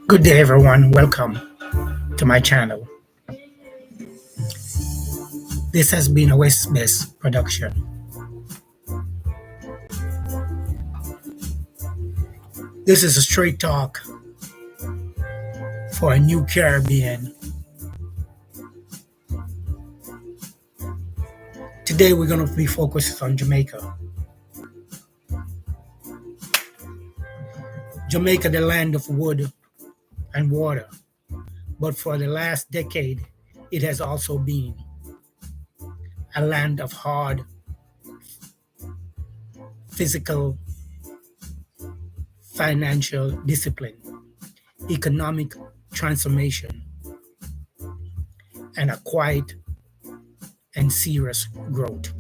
Good day, everyone. Welcome to my channel. This has been a West Best production. This is a straight talk for a new Caribbean. Today, we're going to be focused on Jamaica. Jamaica, the land of wood and water. But for the last decade, it has also been a land of hard physical, financial discipline, economic transformation, and a quiet and serious growth.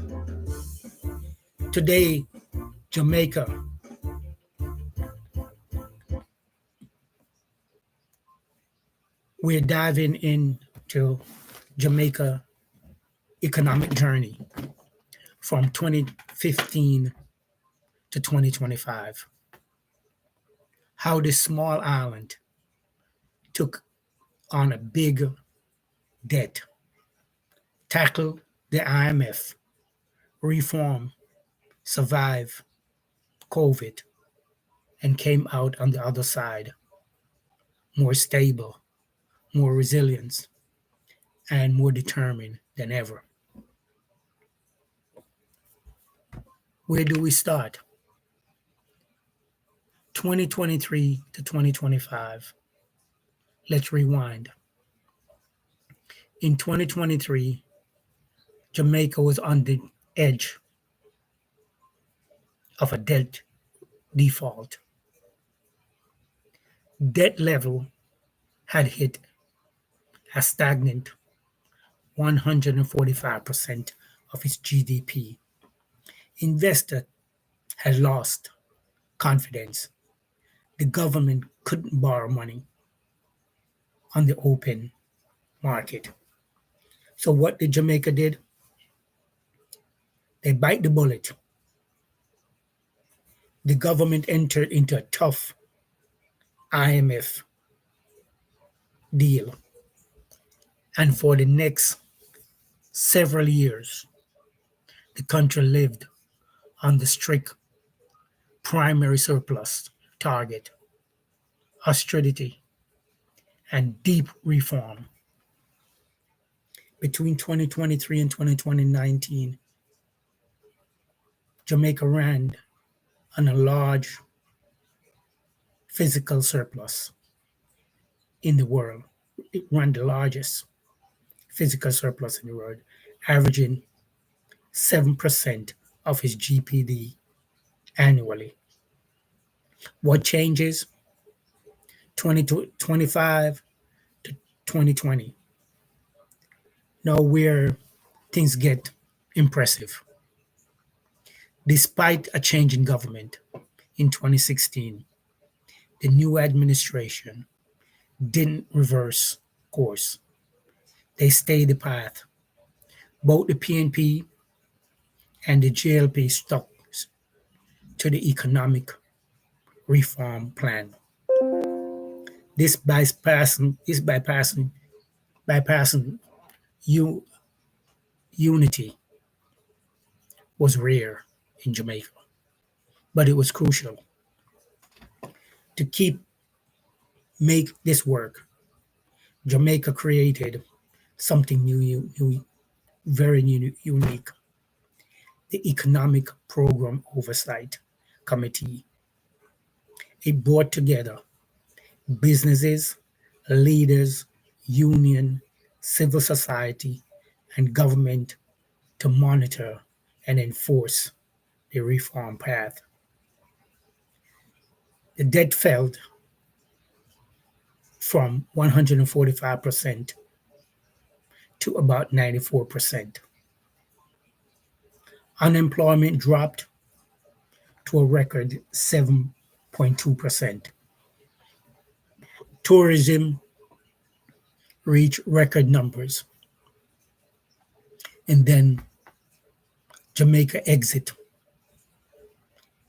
Today, Jamaica, we're diving into Jamaica economic journey from 2015 to 2025. How this small island took on a big debt, tackled the IMF, reform, survive COVID, and came out on the other side more stable, more resilient, and more determined than ever. Where do we start? 2023 to 2025. Let's rewind. In 2023, Jamaica was on the edge of a debt default. Debt level had hit a stagnant 145% of its GDP. Investors had lost confidence. The government couldn't borrow money on the open market. So what did Jamaica did? They bite the bullet. The government entered into a tough IMF deal. And for the next several years, the country lived on the strict primary surplus target, austerity, and deep reform. Between 2023 and 2019, Jamaica ran on a large physical surplus in the world. It ran the largest physical surplus in the world, averaging 7% of its GPD annually. What changes? 2025 to 2020. Now where things get impressive. Despite a change in government in 2016, the new administration didn't reverse course. They stayed the path. Both the PNP and the JLP stuck to the economic reform plan. This bypassing u- unity was rare in Jamaica, but it was crucial to make this work. Jamaica created something very unique: the Economic Program Oversight Committee. It brought together businesses, leaders, union, civil society, and government to monitor and enforce the reform path. The debt fell from 145% to about 94%. Unemployment dropped to a record 7.2%. Tourism reached record numbers. And then Jamaica exit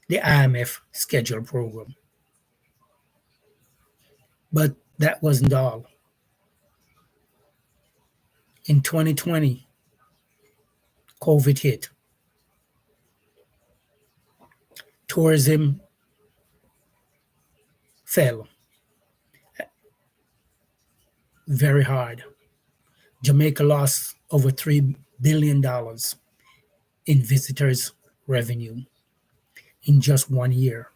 the IMF schedule program. But That wasn't all. In 2020, COVID hit. Tourism fell very hard. Jamaica lost over $3 billion in visitors' revenue in just 1 year.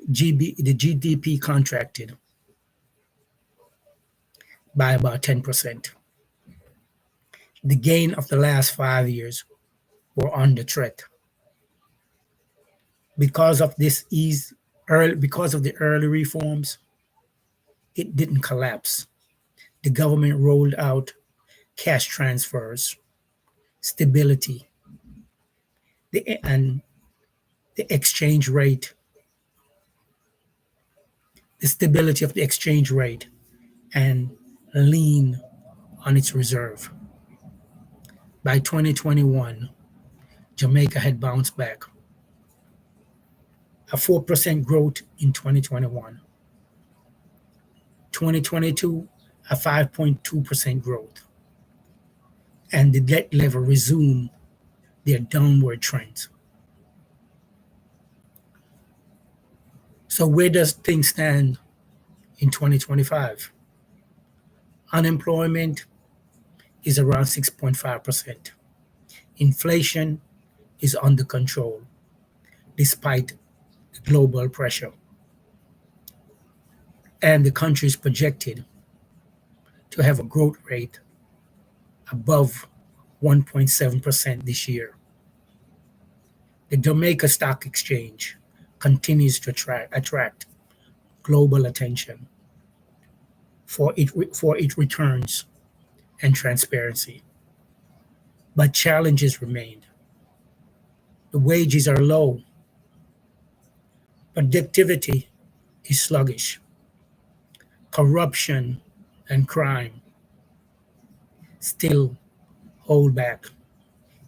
The GDP contracted by about 10%. The gain of the last 5 years were under threat. Because of the early reforms, it didn't collapse. The government rolled out cash transfers, stability, and the exchange rate, the stability of the exchange rate, and lean on its reserve. By 2021, Jamaica had bounced back, a 4% growth in 2021, 2022, a 5.2% growth, and the debt level resumed their downward trends. So, where does things stand in 2025? Unemployment is around 6.5%. Inflation is under control despite the global pressure. And the country is projected to have a growth rate above 1.7% this year. The Jamaica Stock Exchange continues to attract global attention for its returns and transparency. But challenges remain. The wages are low, productivity is sluggish, corruption and crime still hold back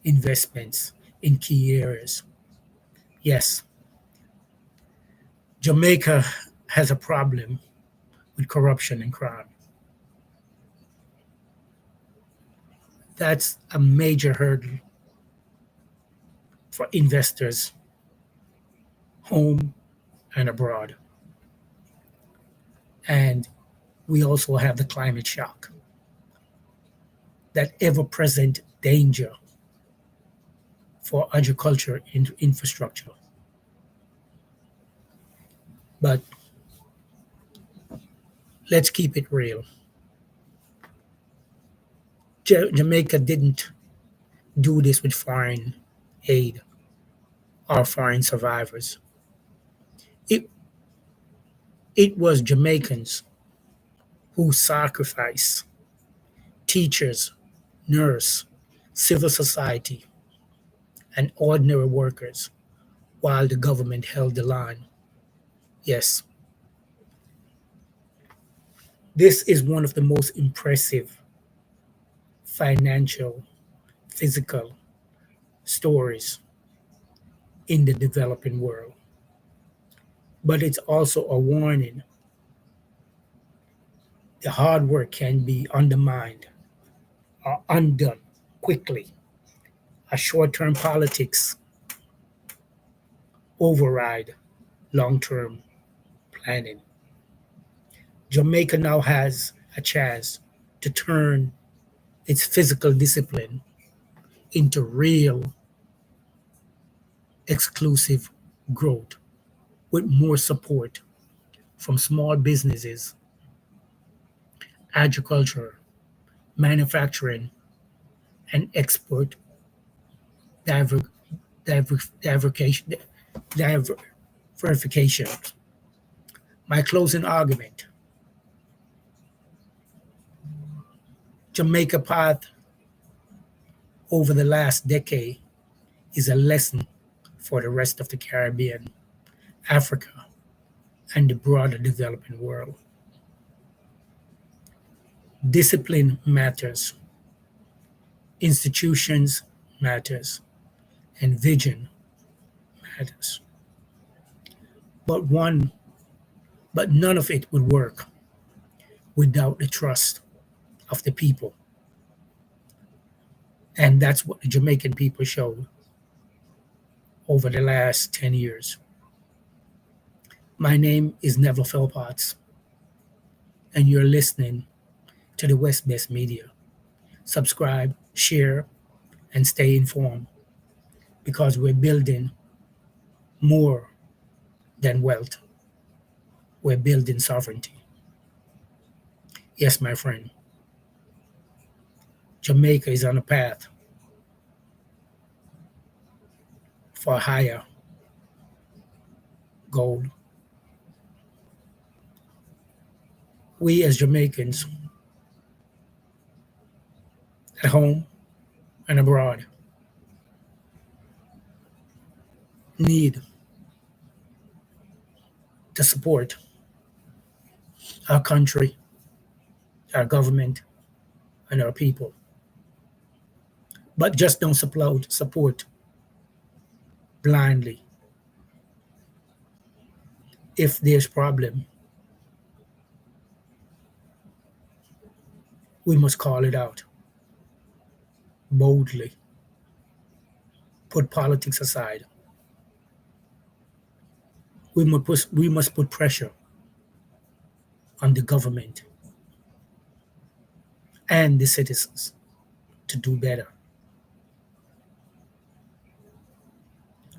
investments in key areas. Yes, Jamaica has a problem with corruption and crime. That's a major hurdle for investors home and abroad. And we also have the climate shock, that ever present danger for agriculture infrastructure. But let's keep it real. Jamaica didn't do this with foreign aid or foreign survivors. It, it was Jamaicans who sacrificed teachers, nurse, civil society, and ordinary workers while the government held the line. Yes, this is one of the most impressive financial, physical stories in the developing world. But it's also a warning. The hard work can be undermined or undone quickly. A short-term politics override long-term planning. Jamaica now has a chance to turn its physical discipline into real exclusive growth with more support from small businesses, agriculture, manufacturing, and export diver, diversification. Diversification. My closing argument: Jamaica path over the last decade is a lesson for the rest of the Caribbean, Africa, and the broader developing world. Discipline matters, institutions matters, and vision matters. But one But none of it would work without the trust of the people. And that's what the Jamaican people showed over the last 10 years. My name is Neville Philpotts, and you're listening to the West Best Media. Subscribe, share, and stay informed because we're building more than wealth. We're building sovereignty. Yes, my friend, Jamaica is on a path for higher gold. We as Jamaicans at home and abroad need to support our country, our government, and our people. But just don't support blindly. If there's problem, we must call it out boldly. Put politics aside. We must put pressure on the government and the citizens to do better.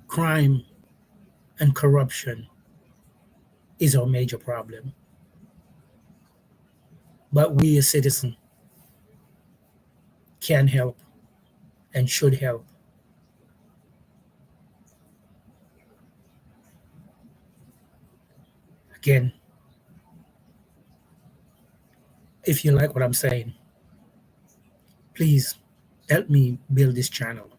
Crime and corruption is our major problem. But we as citizens can help and should help. Again, if you like what I'm saying, please help me build this channel.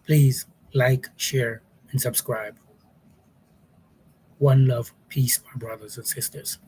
Please like, share, and subscribe. One love, peace, my brothers and sisters.